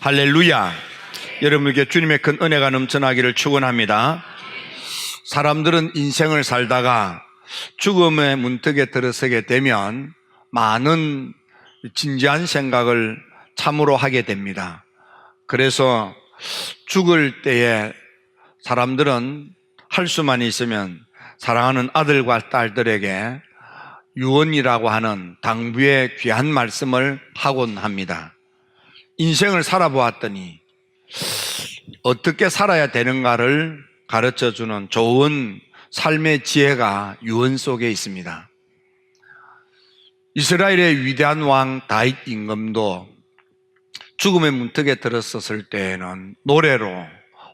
할렐루야. 여러분에게 주님의 큰 은혜가 넘쳐나기를 축원합니다. 사람들은 인생을 살다가 죽음의 문턱에 들어서게 되면 많은 진지한 생각을 참으로 하게 됩니다. 그래서 죽을 때에 사람들은 할 수만 있으면 사랑하는 아들과 딸들에게 유언이라고 하는 당부의 귀한 말씀을 하곤 합니다. 인생을 살아보았더니 어떻게 살아야 되는가를 가르쳐주는 좋은 삶의 지혜가 유언 속에 있습니다. 이스라엘의 위대한 왕 다윗 임금도 죽음의 문턱에 들었었을 때에는 노래로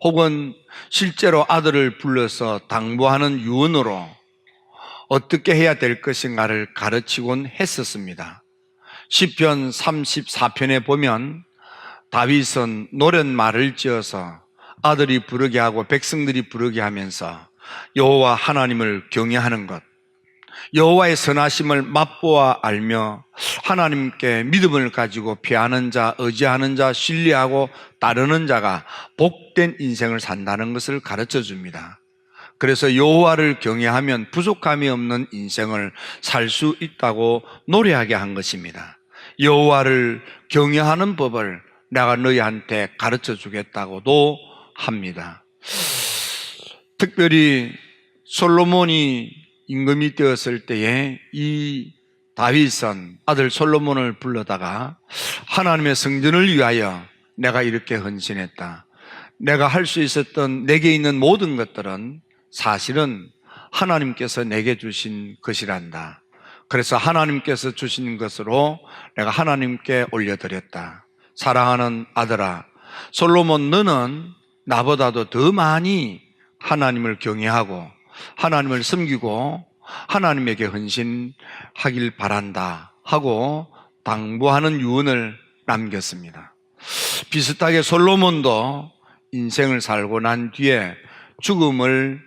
혹은 실제로 아들을 불러서 당부하는 유언으로 어떻게 해야 될 것인가를 가르치곤 했었습니다. 시편 34편에 보면 다윗은 노랫말을 지어서 아들이 부르게 하고 백성들이 부르게 하면서 여호와 하나님을 경외하는 것, 여호와의 선하심을 맛보아 알며 하나님께 믿음을 가지고 피하는 자, 의지하는 자, 신뢰하고 따르는 자가 복된 인생을 산다는 것을 가르쳐 줍니다. 그래서 여호와를 경외하면 부족함이 없는 인생을 살 수 있다고 노래하게 한 것입니다. 여호와를 경외하는 법을 내가 너희한테 가르쳐 주겠다고도 합니다. 특별히 솔로몬이 임금이 되었을 때에 이 다윗은 아들 솔로몬을 불러다가 하나님의 성전을 위하여 내가 이렇게 헌신했다. 내가 할 수 있었던 내게 있는 모든 것들은 사실은 하나님께서 내게 주신 것이란다. 그래서 하나님께서 주신 것으로 내가 하나님께 올려드렸다. 사랑하는 아들아, 솔로몬 너는 나보다도 더 많이 하나님을 경외하고 하나님을 섬기고 하나님에게 헌신하길 바란다 하고 당부하는 유언을 남겼습니다. 비슷하게 솔로몬도 인생을 살고 난 뒤에 죽음을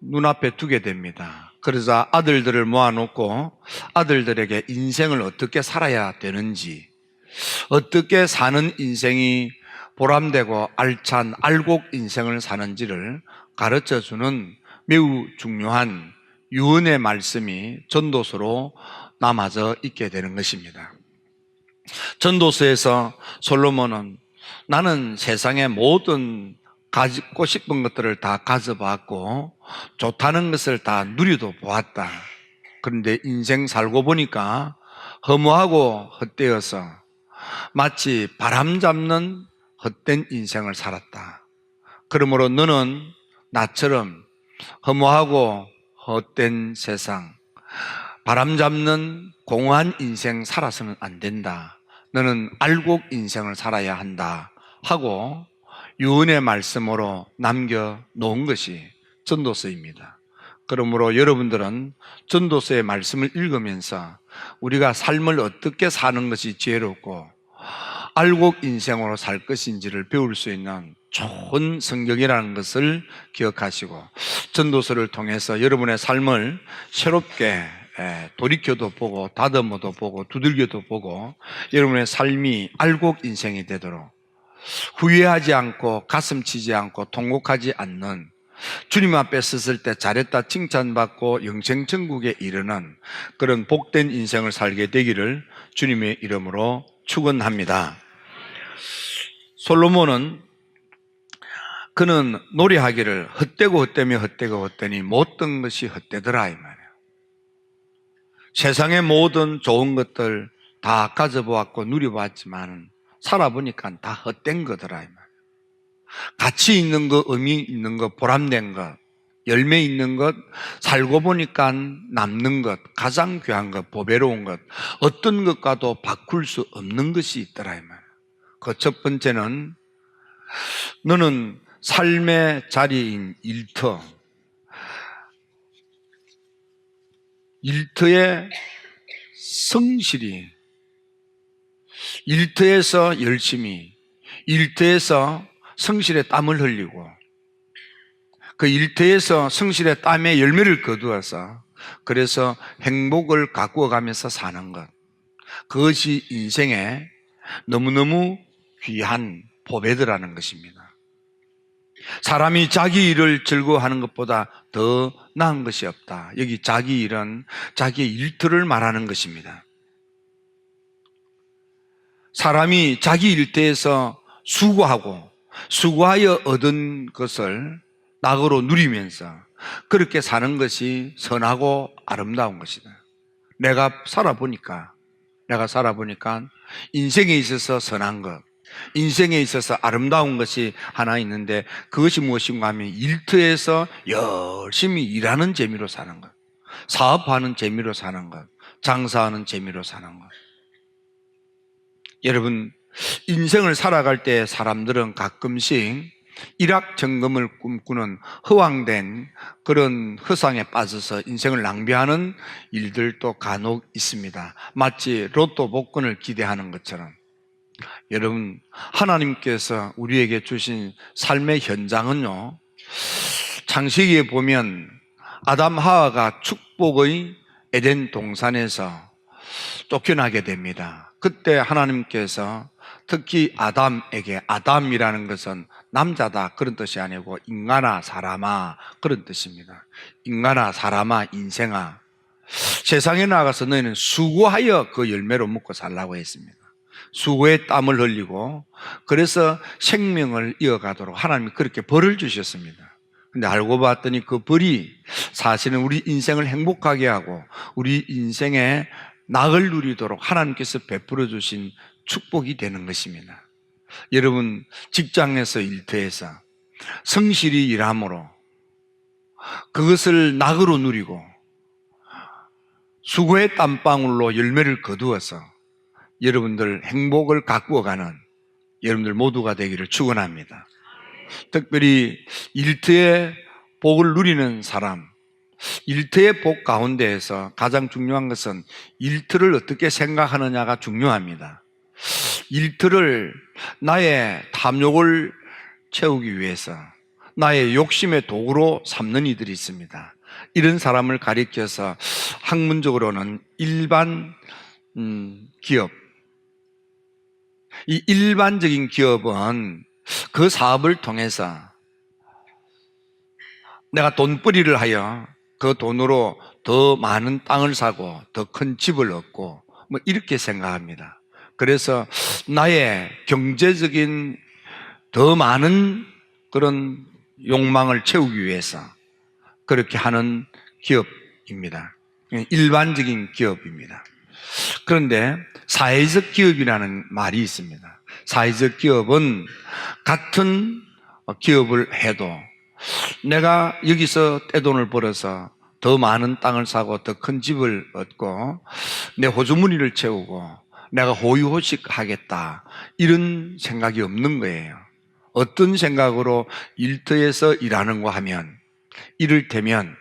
눈앞에 두게 됩니다. 그래서 아들들을 모아놓고 아들들에게 인생을 어떻게 살아야 되는지, 어떻게 사는 인생이 보람되고 알찬 알곡 인생을 사는지를 가르쳐주는 매우 중요한 유언의 말씀이 전도서로 남아져 있게 되는 것입니다. 전도서에서 솔로몬은 나는 세상의 모든 가지고 싶은 것들을 다 가져봤고 좋다는 것을 다 누리도 보았다. 그런데 인생 살고 보니까 허무하고 헛되어서 마치 바람 잡는 헛된 인생을 살았다. 그러므로 너는 나처럼 허무하고 헛된 세상, 바람 잡는 공허한 인생 살아서는 안 된다. 너는 알곡 인생을 살아야 한다 하고 유언의 말씀으로 남겨놓은 것이 전도서입니다. 그러므로 여러분들은 전도서의 말씀을 읽으면서 우리가 삶을 어떻게 사는 것이 지혜롭고 알곡 인생으로 살 것인지를 배울 수 있는 좋은 성경이라는 것을 기억하시고 전도서를 통해서 여러분의 삶을 새롭게 돌이켜도 보고 다듬어도 보고 두들겨도 보고 여러분의 삶이 알곡 인생이 되도록 후회하지 않고 가슴 치지 않고 통곡하지 않는 주님 앞에 섰을 때 잘했다 칭찬받고 영생천국에 이르는 그런 복된 인생을 살게 되기를 주님의 이름으로 축원합니다. 솔로몬은 그는 노래하기를 헛되고 헛되며 헛되고 헛되니 못된 것이 헛되더라 이 말이에요. 세상의 모든 좋은 것들 다 가져보았고 누려봤지만 살아보니까 다 헛된 거더라 이 말이에요. 가치 있는 것, 의미 있는 것, 보람된 것, 열매 있는 것, 살고 보니까 남는 것, 가장 귀한 것, 보배로운 것, 어떤 것과도 바꿀 수 없는 것이 있더라 이 말이에요. 그 첫 번째는 너는 삶의 자리인 일터의 성실히, 일터에서 열심히, 일터에서 성실의 땀을 흘리고 그 일터에서 성실의 땀의 열매를 거두어서 그래서 행복을 가꾸어 가면서 사는 것, 그것이 인생의 너무너무 귀한 보배더라는 것입니다. 사람이 자기 일을 즐거워하는 것보다 더 나은 것이 없다. 여기 자기 일은 자기의 일터를 말하는 것입니다. 사람이 자기 일터에서 수고하여 얻은 것을 낙으로 누리면서 그렇게 사는 것이 선하고 아름다운 것이다. 내가 살아보니까 인생에 있어서 선한 것, 인생에 있어서 아름다운 것이 하나 있는데 그것이 무엇인가 하면 일터에서 열심히 일하는 재미로 사는 것, 사업하는 재미로 사는 것, 장사하는 재미로 사는 것. 여러분, 인생을 살아갈 때 사람들은 가끔씩 일확천금을 꿈꾸는 허황된 그런 허상에 빠져서 인생을 낭비하는 일들도 간혹 있습니다. 마치 로또 복권을 기대하는 것처럼. 여러분, 하나님께서 우리에게 주신 삶의 현장은요, 창세기에 보면 아담 하와가 축복의 에덴 동산에서 쫓겨나게 됩니다. 그때 하나님께서 특히 아담에게, 아담이라는 것은 남자다 그런 뜻이 아니고 인간아 사람아 그런 뜻입니다. 인간아 사람아 인생아, 세상에 나가서 너희는 수고하여 그 열매로 먹고 살라고 했습니다. 수고의 땀을 흘리고, 그래서 생명을 이어가도록 하나님이 그렇게 벌을 주셨습니다. 근데 알고 봤더니 그 벌이 사실은 우리 인생을 행복하게 하고 우리 인생에 낙을 누리도록 하나님께서 베풀어 주신 축복이 되는 것입니다. 여러분, 직장에서 일터에서 성실히 일함으로 그것을 낙으로 누리고 수고의 땀방울로 열매를 거두어서 여러분들 행복을 가꾸어가는 여러분들 모두가 되기를 축원합니다. 특별히 일터의 복을 누리는 사람, 일터의 복 가운데에서 가장 중요한 것은 일터를 어떻게 생각하느냐가 중요합니다. 일터를 나의 탐욕을 채우기 위해서 나의 욕심의 도구로 삼는 이들이 있습니다. 이런 사람을 가리켜서 학문적으로는 일반 기업, 이 일반적인 기업은 그 사업을 통해서 내가 돈벌이를 하여 그 돈으로 더 많은 땅을 사고 더 큰 집을 얻고 뭐 이렇게 생각합니다. 그래서 나의 경제적인 더 많은 그런 욕망을 채우기 위해서 그렇게 하는 기업입니다. 일반적인 기업입니다. 그런데 사회적 기업이라는 말이 있습니다. 사회적 기업은 같은 기업을 해도 내가 여기서 떼돈을 벌어서 더 많은 땅을 사고 더 큰 집을 얻고 내 호주머니를 채우고 내가 호유호식하겠다 이런 생각이 없는 거예요. 어떤 생각으로 일터에서 일하는가 하면, 이를테면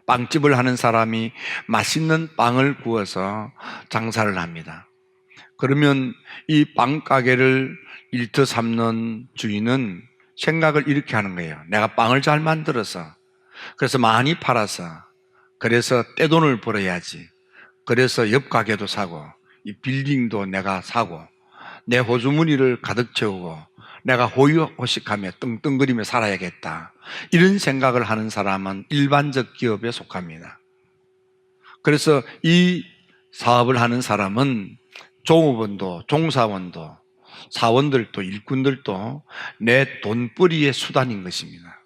빵집을 하는 사람이 맛있는 빵을 구워서 장사를 합니다. 그러면 이 빵가게를 일터 삼는 주인은 생각을 이렇게 하는 거예요. 내가 빵을 잘 만들어서, 그래서 많이 팔아서, 그래서 떼돈을 벌어야지. 그래서 옆 가게도 사고 이 빌딩도 내가 사고 내 호주머니를 가득 채우고 내가 호유호식하며 떵떵거리며 살아야겠다. 이런 생각을 하는 사람은 일반적 기업에 속합니다. 그래서 이 사업을 하는 사람은 종업원도 종사원도 사원들도 일꾼들도 내 돈벌이의 수단인 것입니다.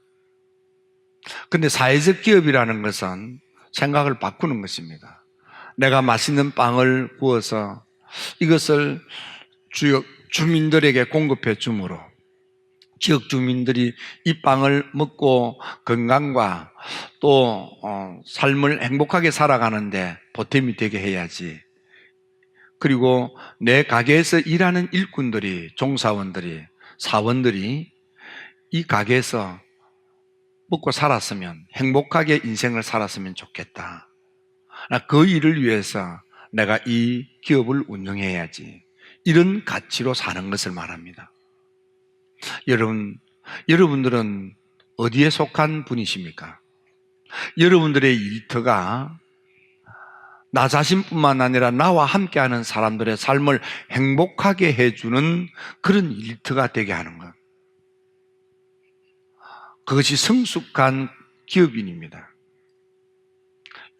그런데 사회적 기업이라는 것은 생각을 바꾸는 것입니다. 내가 맛있는 빵을 구워서 이것을 지역 주민들에게 공급해 주므로 지역 주민들이 이 빵을 먹고 건강과 또 삶을 행복하게 살아가는데 보탬이 되게 해야지. 그리고 내 가게에서 일하는 일꾼들이, 종사원들이, 사원들이 이 가게에서 먹고 살았으면, 행복하게 인생을 살았으면 좋겠다. 그 일을 위해서 내가 이 기업을 운영해야지. 이런 가치로 사는 것을 말합니다. 여러분들은 어디에 속한 분이십니까? 여러분들의 일터가 나 자신뿐만 아니라 나와 함께하는 사람들의 삶을 행복하게 해주는 그런 일터가 되게 하는 것. 그것이 성숙한 기업인입니다.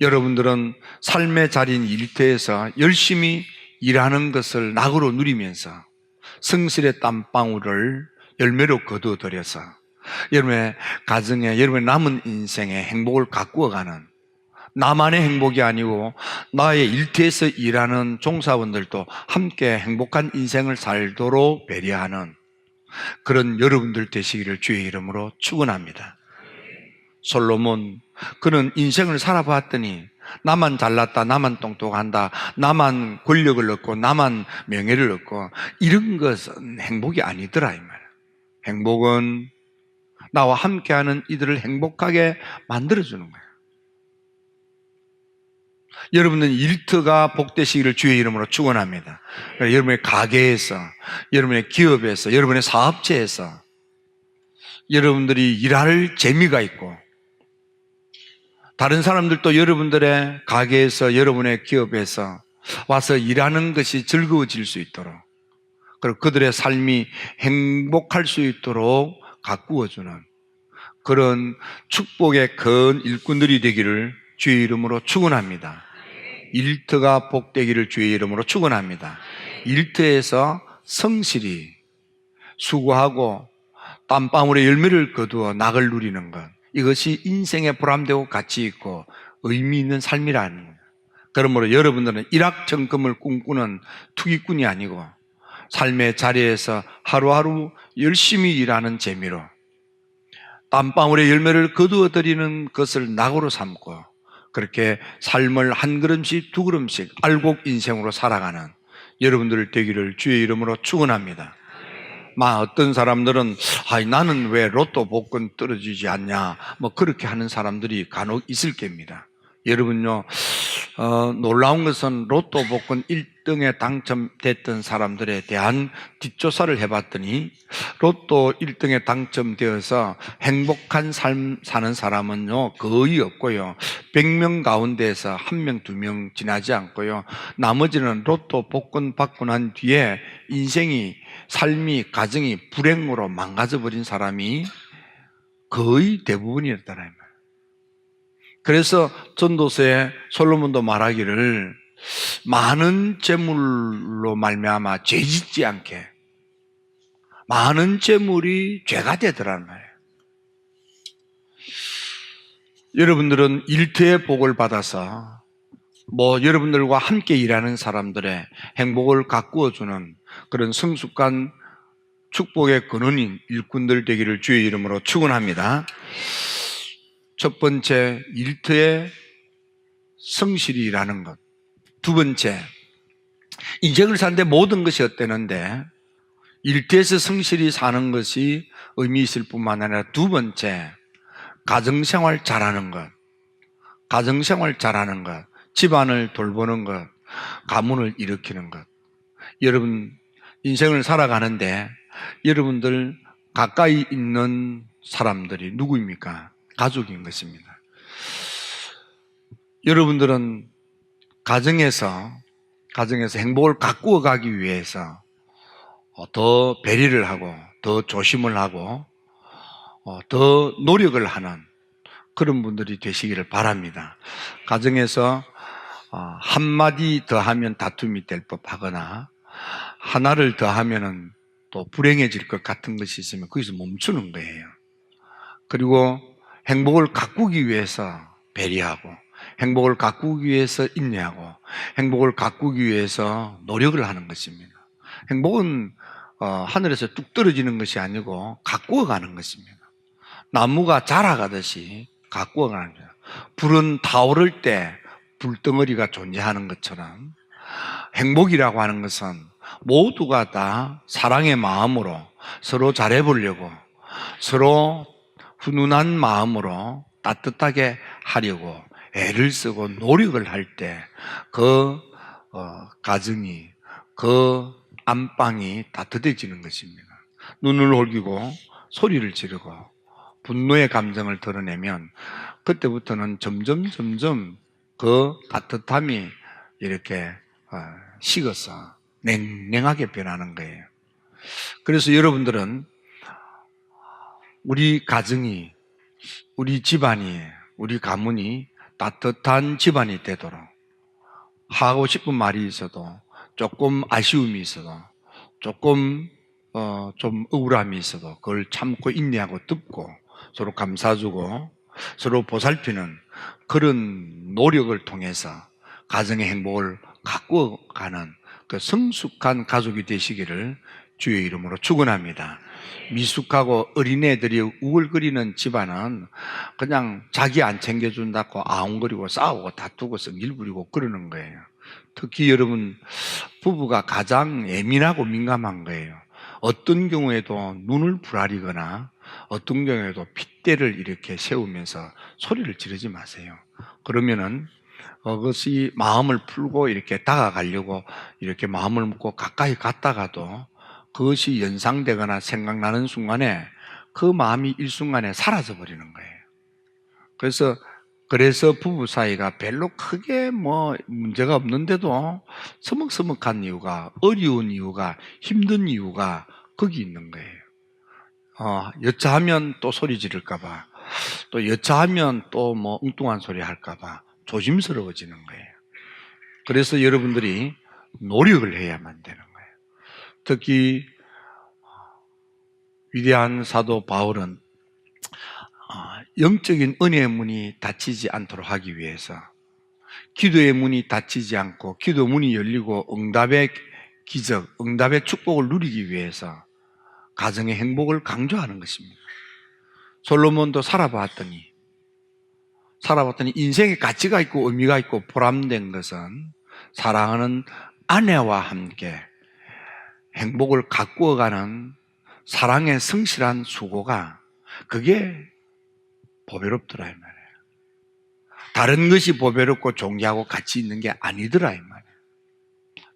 여러분들은 삶의 자리인 일터에서 열심히 일하는 것을 낙으로 누리면서 성실의 땀방울을 열매로 거두어들여서 여러분의 가정에, 여러분의 남은 인생에 행복을 가꾸어가는, 나만의 행복이 아니고 나의 일터에서 일하는 종사원들도 함께 행복한 인생을 살도록 배려하는 그런 여러분들 되시기를 주의 이름으로 축원합니다. 솔로몬, 그는 인생을 살아봤더니 나만 잘났다, 나만 똑똑한다, 나만 권력을 얻고 나만 명예를 얻고 이런 것은 행복이 아니더라 이 말이야. 행복은 나와 함께하는 이들을 행복하게 만들어주는 거야. 여러분은 일터가 복되시기를 주의 이름으로 축원합니다. 여러분의 가게에서, 여러분의 기업에서, 여러분의 사업체에서 여러분들이 일할 재미가 있고, 다른 사람들도 여러분들의 가게에서, 여러분의 기업에서 와서 일하는 것이 즐거워질 수 있도록, 그리고 그들의 삶이 행복할 수 있도록 가꾸어주는 그런 축복의 큰 일꾼들이 되기를 주의 이름으로 축원합니다. 일터가 복되기를 주의 이름으로 축원합니다. 일터에서 성실히 수고하고 땀방울의 열매를 거두어 낙을 누리는 것, 이것이 인생에 보람되고 가치 있고 의미 있는 삶이라는 거예요. 그러므로 여러분들은 일확천금을 꿈꾸는 투기꾼이 아니고 삶의 자리에서 하루하루 열심히 일하는 재미로 땀방울의 열매를 거두어들이는 것을 낙으로 삼고 그렇게 삶을 한 걸음씩 두 걸음씩 알곡 인생으로 살아가는 여러분들 되기를 주의 이름으로 축원합니다. 어떤 사람들은 나는 왜 로또 복권 떨어지지 않냐 그렇게 하는 사람들이 간혹 있을 겁니다. 여러분요, 놀라운 것은 로또 복권 1등에 당첨됐던 사람들에 대한 뒷조사를 해봤더니 로또 1등에 당첨되어서 행복한 삶 사는 사람은요 거의 없고요, 100명 가운데에서 1명, 2명 지나지 않고요, 나머지는 로또 복권 받고 난 뒤에 인생이, 삶이, 가정이 불행으로 망가져버린 사람이 거의 대부분이었다는 거예요. 그래서 전도서에 솔로몬도 말하기를 많은 재물로 말미암아 죄짓지 않게, 많은 재물이 죄가 되더라는 말이에요. 여러분들은 일터의 복을 받아서 여러분들과 함께 일하는 사람들의 행복을 가꾸어주는 그런 성숙한 축복의 근원인 일꾼들 되기를 주의 이름으로 축원합니다. 첫 번째, 일터의 성실히 일하는 것. 두 번째, 인생을 사는데 모든 것이 어때는데 일터에서 성실히 사는 것이 의미 있을 뿐만 아니라 두 번째, 가정생활 잘하는 것. 가정생활 잘하는 것, 집안을 돌보는 것, 가문을 일으키는 것. 여러분, 인생을 살아가는데 여러분들 가까이 있는 사람들이 누구입니까? 가족인 것입니다. 여러분들은 가정에서 행복을 가꾸어 가기 위해서 더 배려를 하고 더 조심을 하고 더 노력을 하는 그런 분들이 되시기를 바랍니다. 가정에서 한마디 더 하면 다툼이 될 법하거나 하나를 더 하면은 또 불행해질 것 같은 것이 있으면 거기서 멈추는 거예요. 그리고 행복을 가꾸기 위해서 배려하고, 행복을 가꾸기 위해서 인내하고, 행복을 가꾸기 위해서 노력을 하는 것입니다. 행복은 하늘에서 뚝 떨어지는 것이 아니고 가꾸어 가는 것입니다. 나무가 자라가듯이 가꾸어 가는 거예요. 불은 타오를 때 불덩어리가 존재하는 것처럼 행복이라고 하는 것은 모두가 다 사랑의 마음으로 서로 잘해보려고, 서로 훈훈한 마음으로 따뜻하게 하려고 애를 쓰고 노력을 할 때 그 가정이, 그 안방이 따뜻해지는 것입니다. 눈을 흘기고 소리를 지르고 분노의 감정을 드러내면 그때부터는 점점 그 따뜻함이 이렇게 식어서 냉랭하게 변하는 거예요. 그래서 여러분들은 우리 가정이, 우리 집안이, 우리 가문이 따뜻한 집안이 되도록 하고 싶은 말이 있어도, 조금 아쉬움이 있어도, 조금 좀 억울함이 있어도 그걸 참고 인내하고 듣고 서로 감싸주고 서로 보살피는 그런 노력을 통해서 가정의 행복을 가꾸어가는 그 성숙한 가족이 되시기를 주의 이름으로 축원합니다. 미숙하고 어린애들이 우글거리는 집안은 그냥 자기 안 챙겨준다고 아웅거리고 싸우고 다투고 성질 부리고 그러는 거예요. 특히 여러분 부부가 가장 예민하고 민감한 거예요. 어떤 경우에도 눈을 부라리거나 어떤 경우에도 핏대를 이렇게 세우면서 소리를 지르지 마세요. 그러면은 그것이 마음을 풀고 이렇게 다가가려고 이렇게 마음을 먹고 가까이 갔다가도 그것이 연상되거나 생각나는 순간에 그 마음이 일순간에 사라져 버리는 거예요. 그래서 부부 사이가 별로 크게 문제가 없는데도 서먹서먹한 이유가, 어려운 이유가, 힘든 이유가 거기 있는 거예요. 여차하면 또 소리 지를까봐, 또 여차하면 또 엉뚱한 소리 할까봐 조심스러워지는 거예요. 그래서 여러분들이 노력을 해야만 되는 거예요. 특히 위대한 사도 바울은 영적인 은혜의 문이 닫히지 않도록 하기 위해서, 기도의 문이 닫히지 않고 기도 문이 열리고 응답의 기적, 응답의 축복을 누리기 위해서 가정의 행복을 강조하는 것입니다. 솔로몬도 살아봤더니 인생에 가치가 있고 의미가 있고 보람된 것은 사랑하는 아내와 함께 행복을 가꾸어가는 사랑의 성실한 수고가, 그게 보배롭더라 이 말이에요. 다른 것이 보배롭고 존귀하고 가치 있는 게 아니더라 이 말이에요.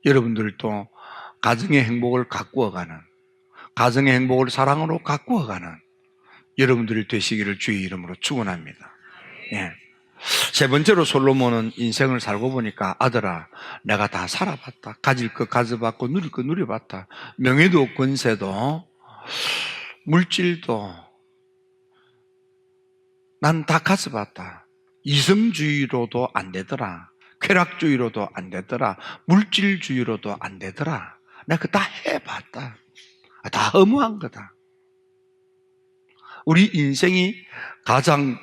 여러분들도 가정의 행복을 가꾸어가는, 가정의 행복을 사랑으로 가꾸어가는 여러분들이 되시기를 주의 이름으로 축원합니다. 예. 세 번째로 솔로몬은 인생을 살고 보니까, 아들아 내가 다 살아봤다. 가질 것 가져봤고 누릴 것 누려봤다. 명예도 권세도 물질도 난 다 가져봤다. 이성주의로도 안 되더라. 쾌락주의로도 안 되더라. 물질주의로도 안 되더라. 내가 그거 다 해봤다. 다 허무한 거다. 우리 인생이 가장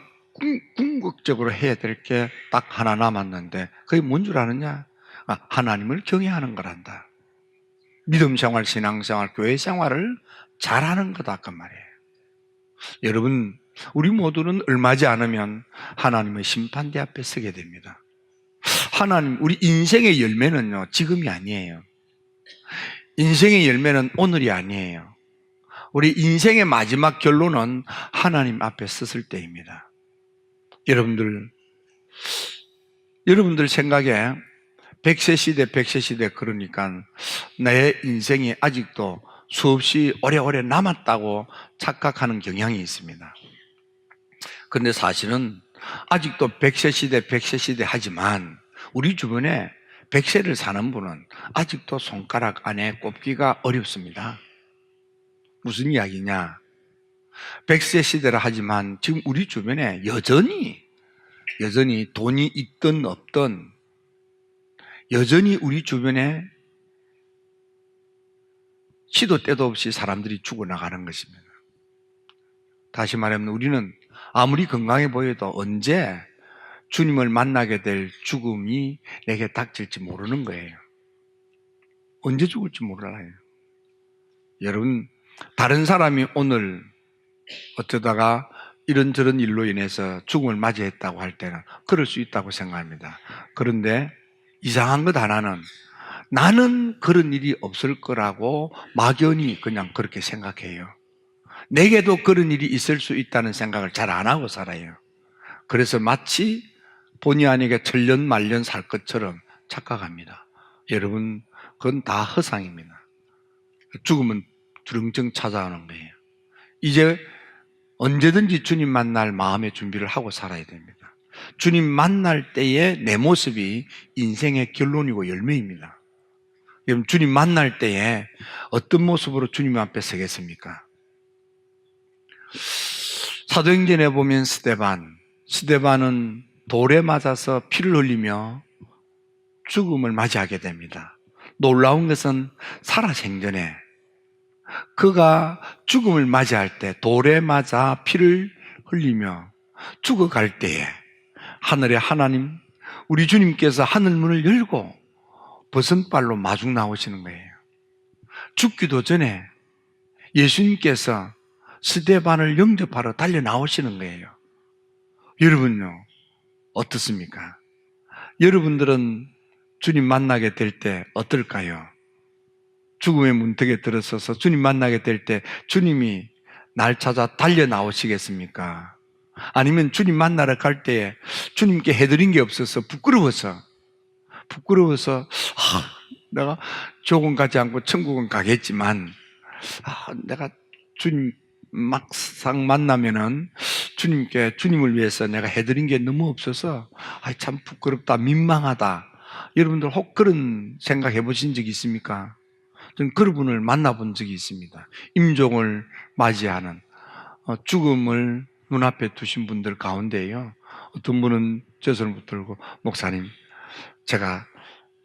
궁극적으로 해야 될 게 딱 하나 남았는데, 그게 뭔 줄 아느냐? 하나님을 경외하는 거란다. 믿음 생활, 신앙 생활, 교회 생활을 잘하는 거다 그 말이에요. 여러분, 우리 모두는 얼마지 않으면 하나님의 심판대 앞에 서게 됩니다. 우리 인생의 열매는요, 지금이 아니에요. 인생의 열매는 오늘이 아니에요. 우리 인생의 마지막 결론은 하나님 앞에 섰을 때입니다. 여러분들 생각에 100세 시대 그러니까 내 인생이 아직도 수없이 오래오래 남았다고 착각하는 경향이 있습니다. 그런데 사실은 아직도 100세 시대 하지만 우리 주변에 100세를 사는 분은 아직도 손가락 안에 꼽기가 어렵습니다. 무슨 이야기냐? 100세 시대라 하지만 지금 우리 주변에 여전히 돈이 있든 없든 여전히 우리 주변에 시도 때도 없이 사람들이 죽어나가는 것입니다. 다시 말하면 우리는 아무리 건강해 보여도 언제 주님을 만나게 될 죽음이 내게 닥칠지 모르는 거예요. 언제 죽을지 몰라요. 여러분, 다른 사람이 오늘 어쩌다가 이런저런 일로 인해서 죽음을 맞이했다고 할 때는 그럴 수 있다고 생각합니다. 그런데 이상한 것 하나는, 나는 그런 일이 없을 거라고 막연히 그냥 그렇게 생각해요. 내게도 그런 일이 있을 수 있다는 생각을 잘 안 하고 살아요. 그래서 마치 본의 아니게 천년 말년 살 것처럼 착각합니다. 여러분, 그건 다 허상입니다. 죽음은 주렁증 찾아오는 거예요. 이제 언제든지 주님 만날 마음의 준비를 하고 살아야 됩니다. 주님 만날 때의 내 모습이 인생의 결론이고 열매입니다. 여러분, 주님 만날 때에 어떤 모습으로 주님 앞에 서겠습니까? 사도행전에 보면 스데반은 돌에 맞아서 피를 흘리며 죽음을 맞이하게 됩니다. 놀라운 것은 살아생전에 그가 죽음을 맞이할 때 돌에 맞아 피를 흘리며 죽어갈 때에 하늘의 하나님, 우리 주님께서 하늘문을 열고 버선발로 마중 나오시는 거예요. 죽기도 전에 예수님께서 스데반을 영접하러 달려 나오시는 거예요. 여러분요, 어떻습니까? 여러분들은 주님 만나게 될 때 어떨까요? 죽음의 문턱에 들어서서 주님 만나게 될 때 주님이 날 찾아 달려 나오시겠습니까? 아니면 주님 만나러 갈 때에 주님께 해드린 게 없어서 부끄러워서 내가 조금 가지 않고 천국은 가겠지만 내가 주님 막상 만나면은 주님을 위해서 내가 해드린 게 너무 없어서 참 부끄럽다, 민망하다. 여러분들 혹 그런 생각 해보신 적 있습니까? 저는 그런 분을 만나본 적이 있습니다. 임종을 맞이하는 죽음을 눈앞에 두신 분들 가운데요, 어떤 분은 제 손을 붙들고 목사님, 제가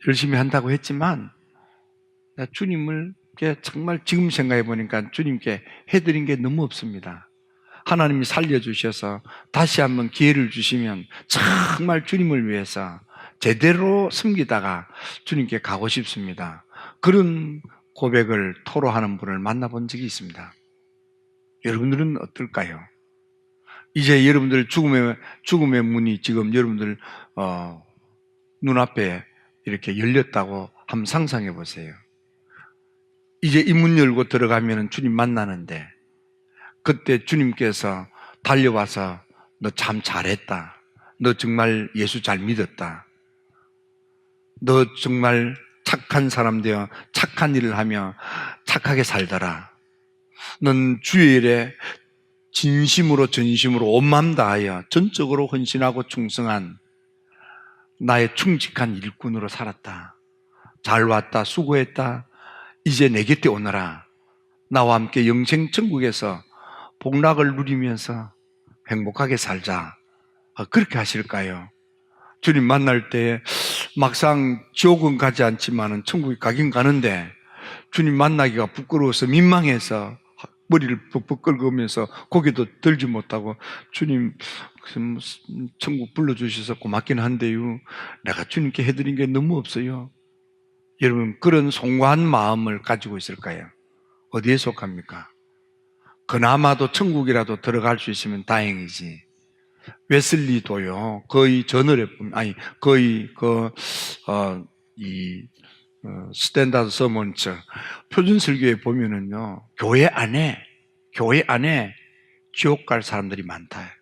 열심히 한다고 했지만 주님을 정말 지금 생각해 보니까 주님께 해드린 게 너무 없습니다. 하나님이 살려주셔서 다시 한번 기회를 주시면 정말 주님을 위해서 제대로 섬기다가 주님께 가고 싶습니다. 그런 고백을 토로하는 분을 만나본 적이 있습니다. 여러분들은 어떨까요? 이제 여러분들 죽음의 문이 지금 여러분들 눈앞에 이렇게 열렸다고 한번 상상해 보세요. 이제 이 문 열고 들어가면 주님 만나는데 그때 주님께서 달려와서 너 참 잘했다. 너 정말 예수 잘 믿었다. 너 정말 착한 사람 되어 착한 일을 하며 착하게 살더라. 넌 주일에 진심으로 전심으로 온 마음 다하여 전적으로 헌신하고 충성한 나의 충직한 일꾼으로 살았다. 잘 왔다. 수고했다. 이제 내 곁에 오너라. 나와 함께 영생 천국에서 복락을 누리면서 행복하게 살자. 그렇게 하실까요? 주님 만날 때 막상 지옥은 가지 않지만 천국에 가긴 가는데 주님 만나기가 부끄러워서 민망해서 머리를 벅벅 긁으면서 고개도 들지 못하고 주님 천국 불러주셔서 고맙긴 한데요, 내가 주님께 해드린 게 너무 없어요. 여러분, 그런 송구한 마음을 가지고 있을까요? 어디에 속합니까? 그나마도 천국이라도 들어갈 수 있으면 다행이지. 웨슬리도요, 거의 스탠다드 서먼처 표준 설교에 보면은요, 교회 안에 지옥 갈 사람들이 많다.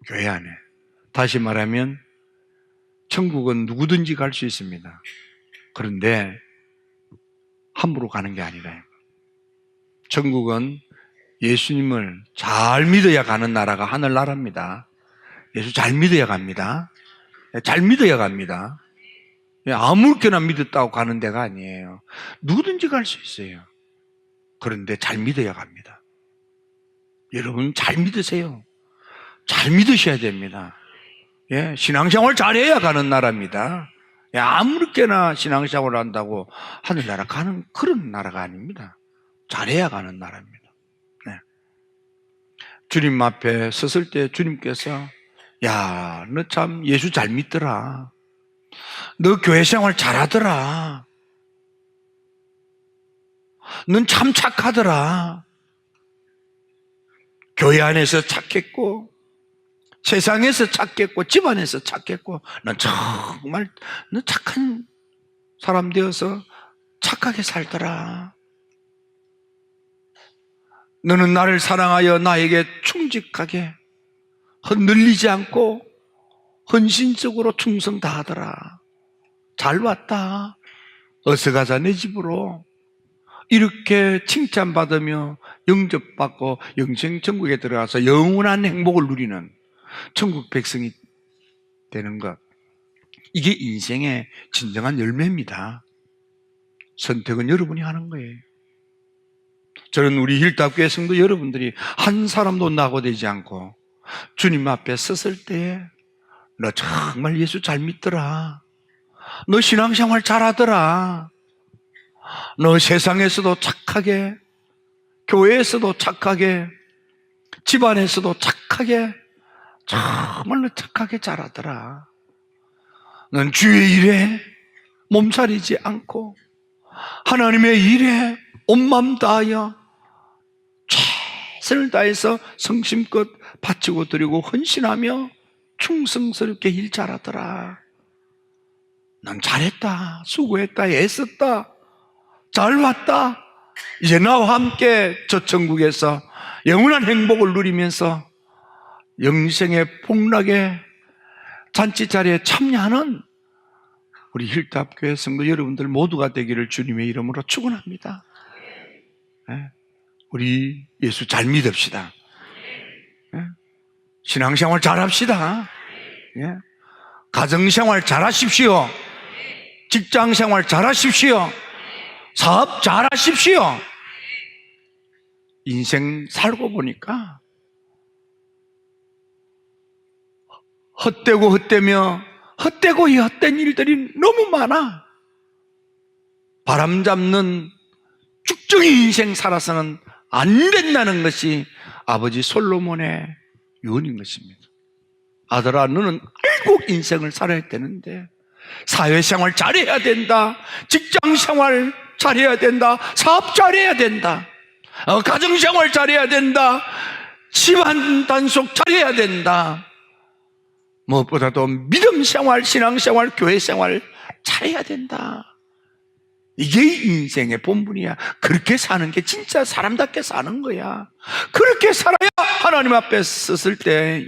교회 안에. 다시 말하면 천국은 누구든지 갈 수 있습니다. 그런데 함부로 가는 게 아니라, 천국은 예수님을 잘 믿어야 가는 나라가 하늘나라입니다. 예수 잘 믿어야 갑니다. 잘 믿어야 갑니다. 아무렇게나 믿었다고 가는 데가 아니에요. 누구든지 갈 수 있어요. 그런데 잘 믿어야 갑니다. 여러분, 잘 믿으세요. 잘 믿으셔야 됩니다. 신앙생활 잘해야 가는 나라입니다. 아무렇게나 신앙생활을 한다고 하늘나라 가는 그런 나라가 아닙니다. 잘해야 가는 나라입니다. 주님 앞에 섰을 때 주님께서 야, 너 참 예수 잘 믿더라. 너 교회 생활 잘하더라. 넌 참 착하더라. 교회 안에서 착했고 세상에서 착했고 집안에서 착했고 넌 정말 너 착한 사람 되어서 착하게 살더라. 너는 나를 사랑하여 나에게 충직하게 흔들리지 않고 헌신적으로 충성 다하더라. 잘 왔다. 어서 가자 내 집으로. 이렇게 칭찬받으며 영접받고 영생천국에 들어가서 영원한 행복을 누리는 천국 백성이 되는 것, 이게 인생의 진정한 열매입니다. 선택은 여러분이 하는 거예요. 저는 우리 힐답교회 성도 여러분들이 한 사람도 낙오되지 않고 주님 앞에 섰을 때에 너 정말 예수 잘 믿더라, 너 신앙생활 잘하더라, 너 세상에서도 착하게, 교회에서도 착하게, 집안에서도 착하게, 정말로 착하게 잘하더라, 넌 주의 일에 몸살이지 않고 하나님의 일에 온마음 다하여 최선을 다해서 성심껏 바치고 드리고 헌신하며 충성스럽게 일 잘하더라, 난 잘했다, 수고했다, 애썼다, 잘 왔다, 이제 나와 함께 저 천국에서 영원한 행복을 누리면서 영생의 복락의 잔치자리에 참여하는 우리 힐답교회 성도 여러분들 모두가 되기를 주님의 이름으로 축원합니다. 우리 예수 잘 믿읍시다. 신앙생활 잘합시다. 가정생활 잘하십시오. 직장생활 잘하십시오. 사업 잘하십시오. 인생 살고 보니까 헛되고 헛되며 헛되고 헛된 일들이 너무 많아. 바람 잡는 쭉쭉이 인생 살아서는 안 된다는 것이 아버지 솔로몬의 유언인 것입니다. 아들아, 너는 알고 인생을 살아야 되는데 사회생활 잘해야 된다, 직장생활 잘해야 된다, 사업 잘해야 된다, 가정생활 잘해야 된다, 집안 단속 잘해야 된다, 무엇보다도 믿음생활, 신앙생활, 교회생활 잘해야 된다. 이게 인생의 본분이야. 그렇게 사는 게 진짜 사람답게 사는 거야. 그렇게 살아야 하나님 앞에 섰을 때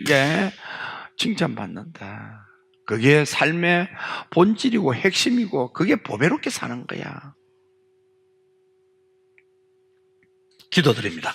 칭찬받는다. 그게 삶의 본질이고 핵심이고 그게 보배롭게 사는 거야. 기도드립니다.